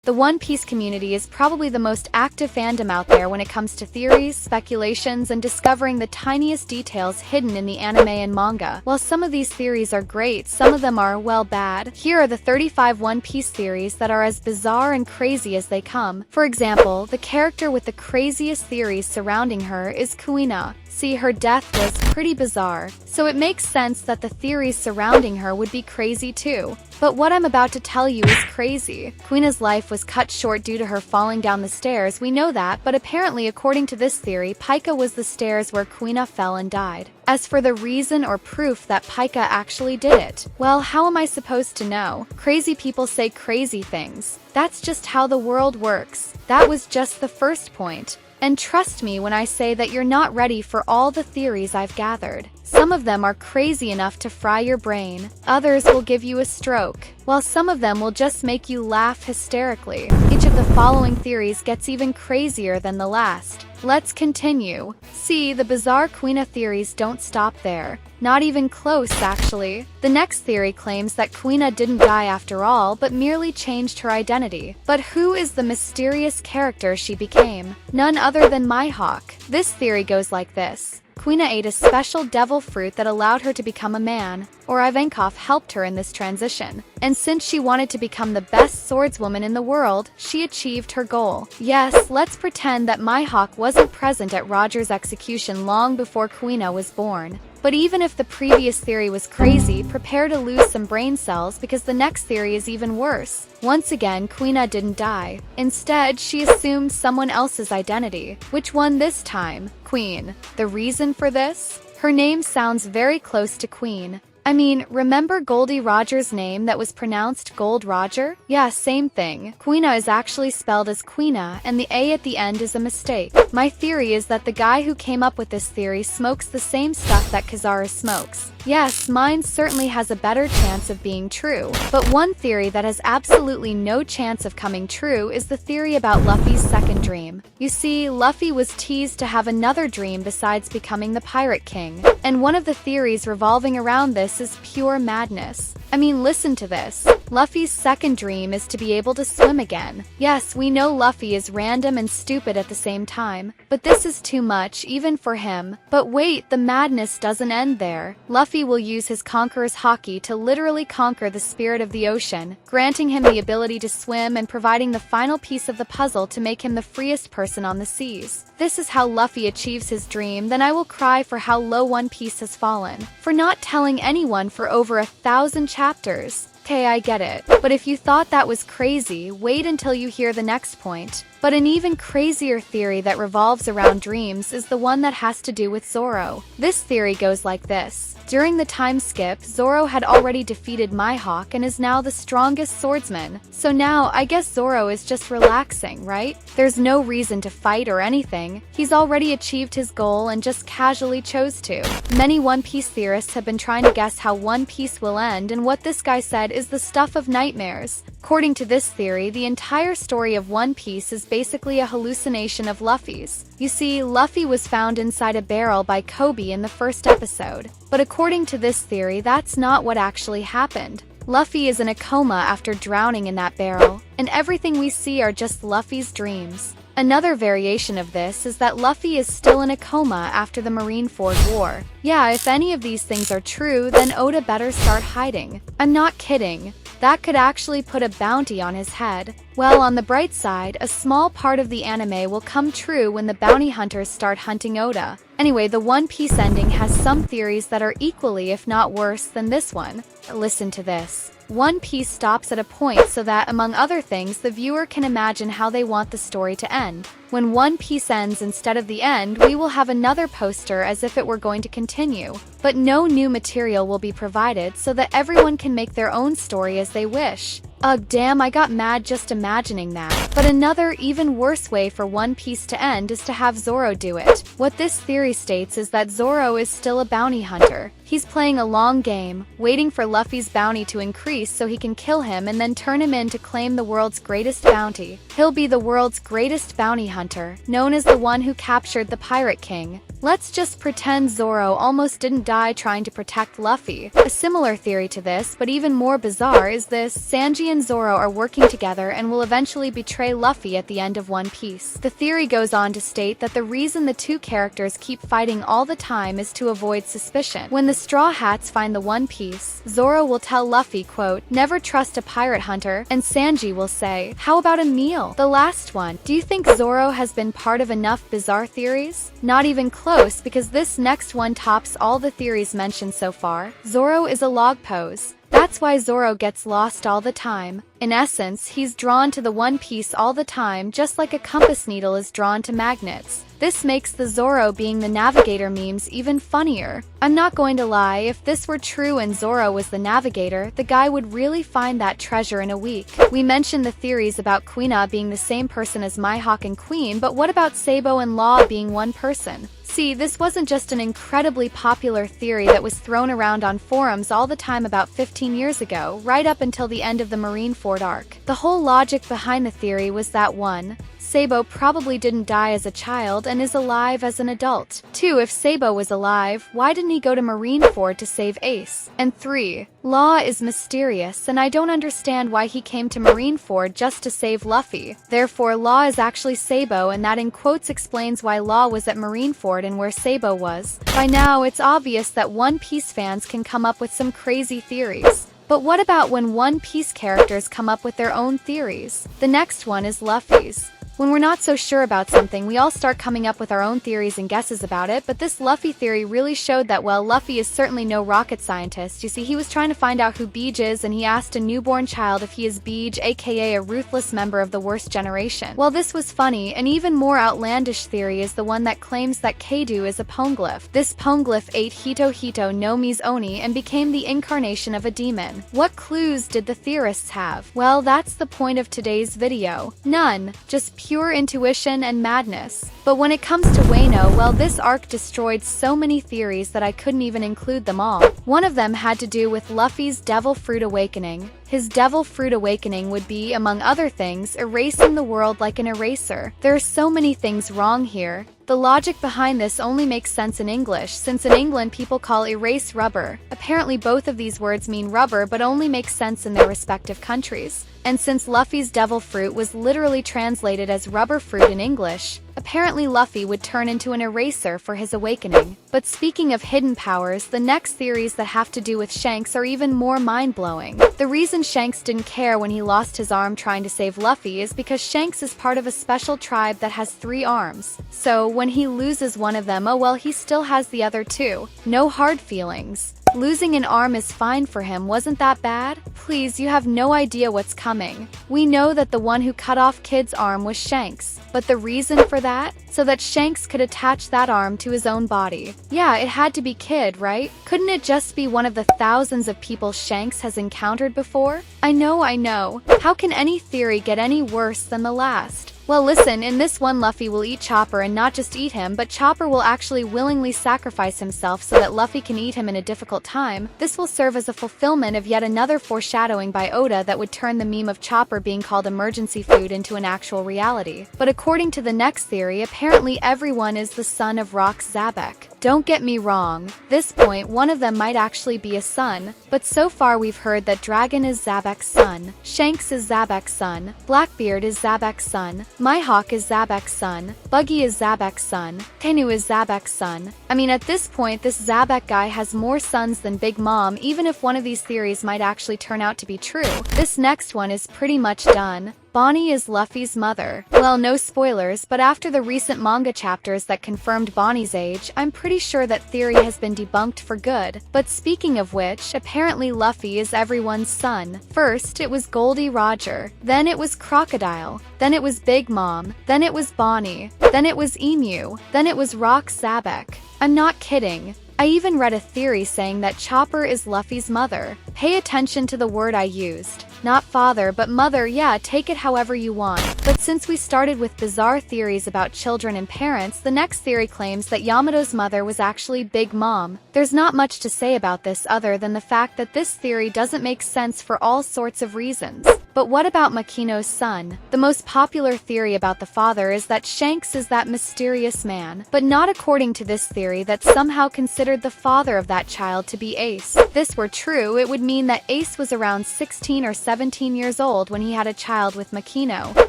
The One Piece community is probably the most active fandom out there when it comes to theories, speculations, and discovering the tiniest details hidden in the anime and manga. While some of these theories are great, some of them are, well, bad. Here are the 35 One Piece theories that are as bizarre and crazy as they come. For example, the character with the craziest theories surrounding her is Kuina. See, her death was pretty bizarre, so it makes sense that the theories surrounding her would be crazy too. But what I'm about to tell you is crazy. Kuina's life was cut short due to her falling down the stairs, we know that, but apparently according to this theory, Paika was the stairs where Kuina fell and died. As for the reason or proof that Paika actually did it, well, how am I supposed to know? Crazy people say crazy things. That's just how the world works. That was just the first point. And trust me when I say that you're not ready for all the theories I've gathered. Some of them are crazy enough to fry your brain. Others will give you a stroke, while some of them will just make you laugh hysterically. Each of the following theories gets even crazier than the last. Let's continue. See, the bizarre Kuina theories don't stop there. Not even close, actually. The next theory claims that Kuina didn't die after all, but merely changed her identity. But who is the mysterious character she became? None other than Mihawk. This theory goes like this. Kuina ate a special devil fruit that allowed her to become a man, or Ivankov helped her in this transition. And since she wanted to become the best swordswoman in the world, she achieved her goal. Yes, let's pretend that Mihawk wasn't present at Roger's execution long before Kuina was born. But even if the previous theory was crazy, prepare to lose some brain cells because the next theory is even worse. Once again, Kuina didn't die. Instead, she assumed someone else's identity. Which one this time? Queen. The reason for this? Her name sounds very close to Queen. I mean, remember Goldie Roger's name that was pronounced Gold Roger? Yeah, same thing. Kuina is actually spelled as Queena, and the A at the end is a mistake. My theory is that the guy who came up with this theory smokes the same stuff that Kizaru smokes. Yes, mine certainly has a better chance of being true. But one theory that has absolutely no chance of coming true is the theory about Luffy's second dream. You see, Luffy was teased to have another dream besides becoming the Pirate King. And one of the theories revolving around this is pure madness. I mean, listen to this. Luffy's second dream is to be able to swim again. Yes, we know Luffy is random and stupid at the same time, but this is too much, even for him. But wait, the madness doesn't end there. Luffy will use his Conqueror's Haki to literally conquer the spirit of the ocean, granting him the ability to swim and providing the final piece of the puzzle to make him the freest person on the seas. This is how Luffy achieves his dream, then I will cry for how low One Piece has fallen. For not telling anyone for over 1,000 chapters. Okay, I get it. But if you thought that was crazy, wait until you hear the next point. But an even crazier theory that revolves around dreams is the one that has to do with Zoro. This theory goes like this. During the time skip, Zoro had already defeated Mihawk and is now the strongest swordsman. So now, I guess Zoro is just relaxing, right? There's no reason to fight or anything. He's already achieved his goal and just casually chose to. Many One Piece theorists have been trying to guess how One Piece will end, and what this guy said is the stuff of nightmares. According to this theory, the entire story of One Piece is basically a hallucination of Luffy's. You see, Luffy was found inside a barrel by Kobe in the first episode. But according to this theory, that's not what actually happened. Luffy is in a coma after drowning in that barrel, and everything we see are just Luffy's dreams. Another variation of this is that Luffy is still in a coma after the Marineford War. Yeah, if any of these things are true, then Oda better start hiding. I'm not kidding. That could actually put a bounty on his head. Well, on the bright side, a small part of the anime will come true when the bounty hunters start hunting Oda. Anyway, the One Piece ending has some theories that are equally, if not worse, than this one. Listen to this. One Piece stops at a point so that, among other things, the viewer can imagine how they want the story to end. When One Piece ends instead of the end, we will have another poster as if it were going to continue. But no new material will be provided so that everyone can make their own story as they wish. Ugh, damn, I got mad just imagining that. But another, even worse way for One Piece to end is to have Zoro do it. What this theory states is that Zoro is still a bounty hunter. He's playing a long game, waiting for Luffy's bounty to increase so he can kill him and then turn him in to claim the world's greatest bounty. He'll be the world's greatest bounty hunter, known as the one who captured the Pirate King. Let's just pretend Zoro almost didn't die trying to protect Luffy. A similar theory to this, but even more bizarre, is this: Sanji and Zoro are working together and will eventually betray Luffy at the end of One Piece. The theory goes on to state that the reason the two characters keep fighting all the time is to avoid suspicion. When the Straw Hats find the One Piece, Zoro will tell Luffy, quote, "Never trust a pirate hunter," and Sanji will say, "How about a meal?" The last one. Do you think Zoro has been part of enough bizarre theories? Not even close. Because this next one tops all the theories mentioned so far. Zoro is a log pose. That's why Zoro gets lost all the time. In essence, he's drawn to the One Piece all the time, just like a compass needle is drawn to magnets. This makes the Zoro being the navigator memes even funnier. I'm not going to lie, if this were true and Zoro was the navigator, the guy would really find that treasure in a week. We mentioned the theories about Quina being the same person as Mihawk and Queen, but what about Sabo and Law being one person? See, this wasn't just an incredibly popular theory that was thrown around on forums all the time about 15 years ago, right up until the end of the Marineford arc. The whole logic behind the theory was that 1. Sabo probably didn't die as a child and is alive as an adult. 2. If Sabo was alive, why didn't he go to Marineford to save Ace? And 3. Law is mysterious, and I don't understand why he came to Marineford just to save Luffy. Therefore, Law is actually Sabo, and that in quotes explains why Law was at Marineford and where Sabo was. By now, it's obvious that One Piece fans can come up with some crazy theories. But what about when One Piece characters come up with their own theories? The next one is Luffy's. When we're not so sure about something, we all start coming up with our own theories and guesses about it, but this Luffy theory really showed that, well, Luffy is certainly no rocket scientist. You see, he was trying to find out who Beej is, and he asked a newborn child if he is Beej, aka a ruthless member of the worst generation. Well, this was funny. An even more outlandish theory is the one that claims that Kaido is a poneglyph. This poneglyph ate Hito Hito no Mi's Oni and became the incarnation of a demon. What clues did the theorists have? Well, that's the point of today's video. None. Just pure intuition and madness. But when it comes to Wano, well, this arc destroyed so many theories that I couldn't even include them all. One of them had to do with Luffy's Devil Fruit Awakening. His Devil Fruit Awakening would be, among other things, erasing the world like an eraser. There are so many things wrong here. The logic behind this only makes sense in English, since in England people call erase rubber. Apparently both of these words mean rubber but only make sense in their respective countries. And since Luffy's devil fruit was literally translated as rubber fruit in English, apparently Luffy would turn into an eraser for his awakening. But speaking of hidden powers, the next theories that have to do with Shanks are even more mind-blowing. The reason Shanks didn't care when he lost his arm trying to save Luffy is because Shanks is part of a special tribe that has 3 arms. So, when he loses one of them, oh well, he still has the other 2. No hard feelings. Losing an arm is fine for him, wasn't that bad? Please, you have no idea what's coming. We know that the one who cut off Kid's arm was Shanks, but the reason for that? So that Shanks could attach that arm to his own body. Yeah, it had to be Kid, right? Couldn't it just be one of the thousands of people Shanks has encountered before? I know. How can any theory get any worse than the last? Well, listen, in this one Luffy will eat Chopper, and not just eat him, but Chopper will actually willingly sacrifice himself so that Luffy can eat him in a difficult time. This will serve as a fulfillment of yet another foreshadowing by Oda that would turn the meme of Chopper being called emergency food into an actual reality. But according to the next theory, apparently everyone is the son of Rock's Zabek. Don't get me wrong, this point one of them might actually be a son, but so far we've heard that Dragon is Zabek's son, Shanks is Zabek's son, Blackbeard is Zabek's son, Mihawk is Zabek's son, Buggy is Zabek's son, Kenu is Zabek's son. I mean, at this point, this Zabek guy has more sons than Big Mom, even if one of these theories might actually turn out to be true. This next one is pretty much done. Bonnie is Luffy's mother. Well, no spoilers, but after the recent manga chapters that confirmed Bonnie's age, I'm pretty sure that theory has been debunked for good. But speaking of which, apparently Luffy is everyone's son. First, it was Goldie Roger, then it was Crocodile, then it was Big Mom, then it was Bonnie, then it was Emu, then it was Rock Zabek. I'm not kidding. I even read a theory saying that Chopper is Luffy's mother. Pay attention to the word I used. Not father but mother, yeah, take it however you want. But since we started with bizarre theories about children and parents, the next theory claims that Yamato's mother was actually Big Mom. There's not much to say about this other than the fact that this theory doesn't make sense for all sorts of reasons. But what about Makino's son? The most popular theory about the father is that Shanks is that mysterious man, but not according to this theory that somehow considered the father of that child to be Ace. If this were true, it would mean that Ace was around 16 or 17 years old when he had a child with Makino.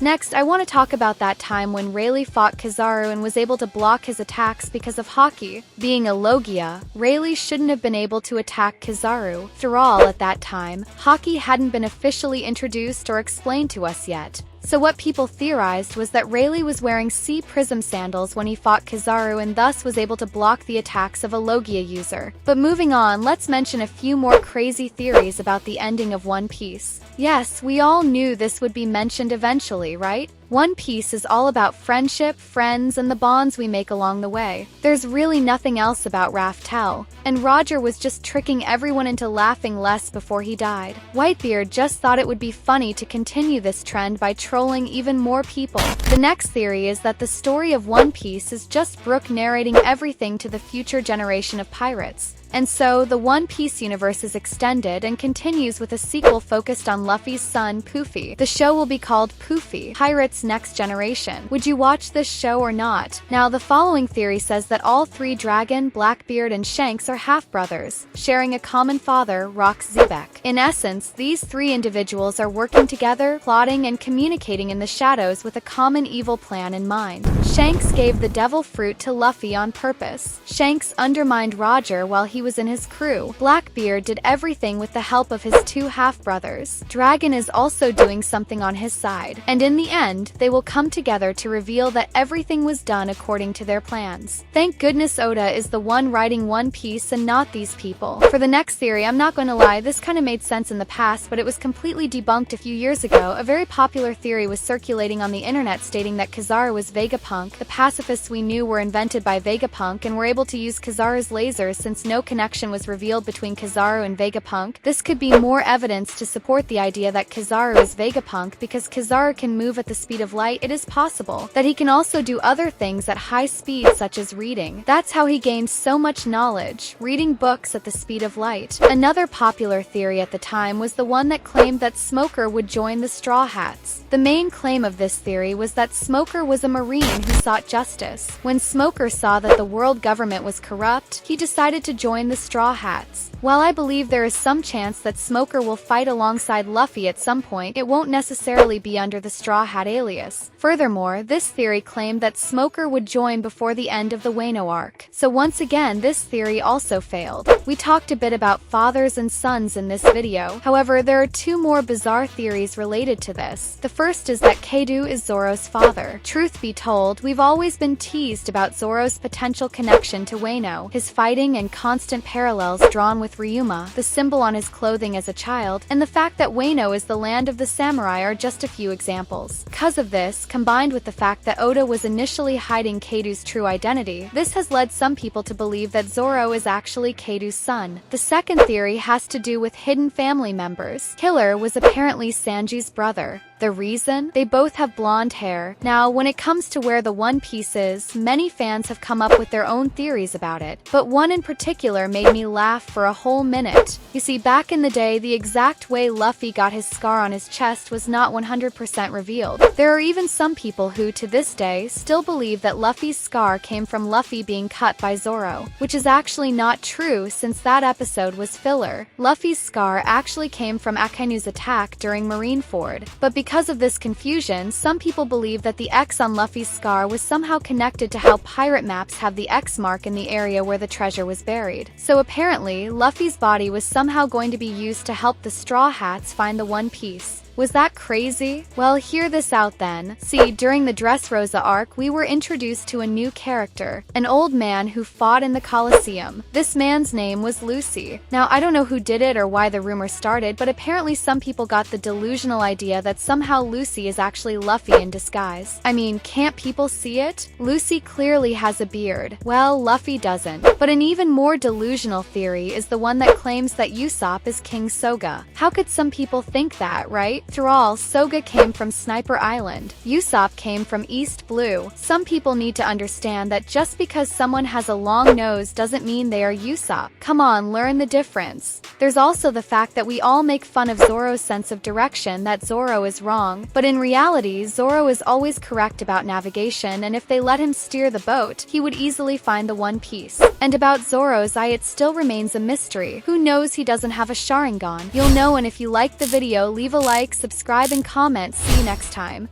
Next, I want to talk about that time when Rayleigh fought Kizaru and was able to block his attacks because of Haki. Being a Logia, Rayleigh shouldn't have been able to attack Kizaru. After all, at that time, Haki hadn't been officially introduced or explained to us yet. So what people theorized was that Rayleigh was wearing sea prism sandals when he fought Kizaru and thus was able to block the attacks of a Logia user. But moving on, let's mention a few more crazy theories about the ending of One Piece. Yes, we all knew this would be mentioned eventually, right? One Piece is all about friendship, friends, and the bonds we make along the way. There's really nothing else about Raftel, and Roger was just tricking everyone into laughing less before he died. Whitebeard just thought it would be funny to continue this trend by trolling even more people. The next theory is that the story of One Piece is just Brook narrating everything to the future generation of pirates. And so, the One Piece universe is extended and continues with a sequel focused on Luffy's son, Poofy. The show will be called Poofy, Pirates Next Generation. Would you watch this show or not? Now, the following theory says that all three Dragon, Blackbeard, and Shanks are half-brothers, sharing a common father, Rox Zebek. In essence, these three individuals are working together, plotting, and communicating in the shadows with a common evil plan in mind. Shanks gave the devil fruit to Luffy on purpose. Shanks undermined Roger while he was in his crew. Blackbeard did everything with the help of his two half-brothers. Dragon is also doing something on his side. And in the end, they will come together to reveal that everything was done according to their plans. Thank goodness Oda is the one writing One Piece and not these people. For the next theory, I'm not going to lie, this kind of made sense in the past, but it was completely debunked a few years ago. A very popular theory was circulating on the internet stating that Kizaru was Vegapunk. The pacifists we knew were invented by Vegapunk and were able to use Kizaru's lasers since no connection was revealed between Kizaru and Vegapunk. This could be more evidence to support the idea that Kizaru is Vegapunk because Kizaru can move at the speed of light. It is possible that he can also do other things at high speed such as reading. That's how he gained so much knowledge, reading books at the speed of light. Another popular theory at the time was the one that claimed that Smoker would join the Straw Hats. The main claim of this theory was that Smoker was a Marine who sought justice. When Smoker saw that the world government was corrupt, he decided to join the Straw Hats. While I believe there is some chance that Smoker will fight alongside Luffy at some point, it won't necessarily be under the Straw Hat alias. Furthermore, this theory claimed that Smoker would join before the end of the Wano arc. So once again, this theory also failed. We talked a bit about fathers and sons in this video. However, there are two more bizarre theories related to this. The first is that Kaido is Zoro's father. Truth be told, we've always been teased about Zoro's potential connection to Wano, his fighting and constant parallels drawn with Ryuma, the symbol on his clothing as a child, and the fact that Wano is the land of the samurai are just a few examples. Because of this, combined with the fact that Oda was initially hiding Kaido's true identity, this has led some people to believe that Zoro is actually Kaido's son. The second theory has to do with hidden family members. Killer was apparently Sanji's brother. The reason? They both have blonde hair. Now, when it comes to where the One Piece is, many fans have come up with their own theories about it, but one in particular made me laugh for a whole minute. You see, back in the day, the exact way Luffy got his scar on his chest was not 100% revealed. There are even some people who, to this day, still believe that Luffy's scar came from Luffy being cut by Zoro, which is actually not true since that episode was filler. Luffy's scar actually came from Akainu's attack during Marineford, but because of this confusion, some people believe that the X on Luffy's scar was somehow connected to how pirate maps have the X mark in the area where the treasure was buried. So apparently, Luffy's body was somehow going to be used to help the Straw Hats find the One Piece. Was that crazy? Well, hear this out then. See, during the Dressrosa arc, we were introduced to a new character, an old man who fought in the Colosseum. This man's name was Lucy. Now, I don't know who did it or why the rumor started, but apparently some people got the delusional idea that somehow Lucy is actually Luffy in disguise. I mean, can't people see it? Lucy clearly has a beard. Well, Luffy doesn't. But an even more delusional theory is the one that claims that Usopp is King Soga. How could some people think that, right? After all, Soga came from Sniper Island. Usopp came from East Blue. Some people need to understand that just because someone has a long nose doesn't mean they are Usopp. Come on, learn the difference. There's also the fact that we all make fun of Zoro's sense of direction, that Zoro is wrong. But in reality, Zoro is always correct about navigation, and if they let him steer the boat, he would easily find the One Piece. And about Zoro's eye, it still remains a mystery. Who knows he doesn't have a Sharingan? You'll know, and if you liked the video, leave a like, subscribe, and comment. See you next time.